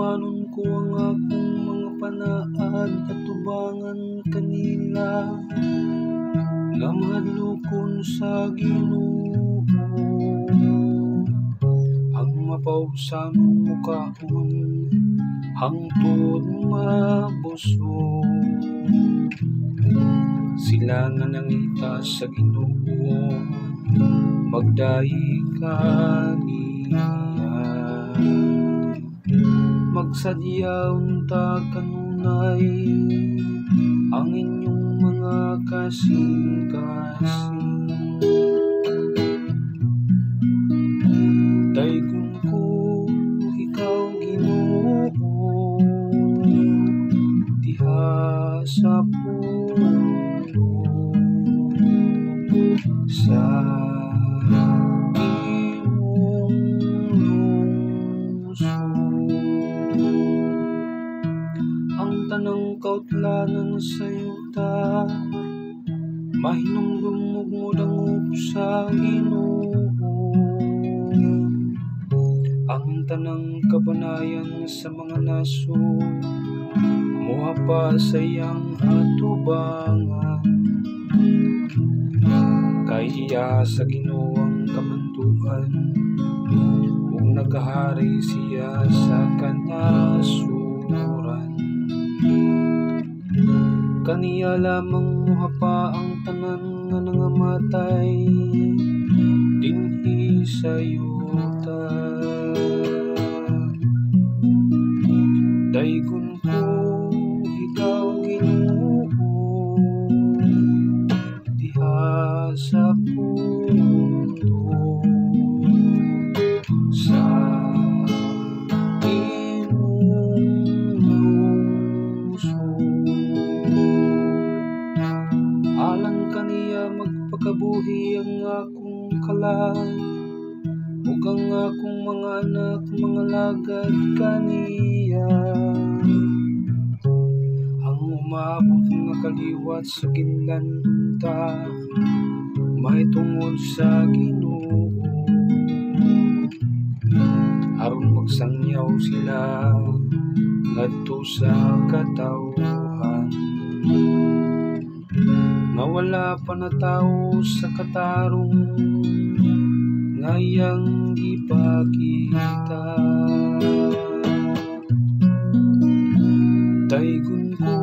Tumanon ko ang akong mga panaad at tubangan kanila, nga mahadlokon sa Ginoo. Ang mapausanong mukaon hangtod mabusog, sila nga nangita sa Ginoo magdahi kaniya. Magsadya unta kanunay ang inyong mga kasing-kasing. Daygon ko ikaw Ginoo diha sa pulo, sa imong lungsod. Ang tanang kautlanan sa yuta mahinumdum ug modangop sa Ginoo. Ang tanang kabanayan sa mga naso muha pa sa iyang atubangan, kay iya sa Ginoo ang kamantuan ug nagahari siya sa kanasuran. Kaniya lamang muha pa ang tanan nga nangamatay dinhi sa yuta. Daygon ko ikaw Ginoo diha sa pulo, sa imong lungsod. Alang kaniya magpakabuhi ang akong kalan ug ang akong mga anak mga lagad kaniya. Ang umabot nga kaliwat sa kinlan ta mahitungod sa Ginoo, aron magsangyaw sila ngadto sa katawhan, nga wala pa na tawo sa katarong nga iyang ipakita. Daygon ko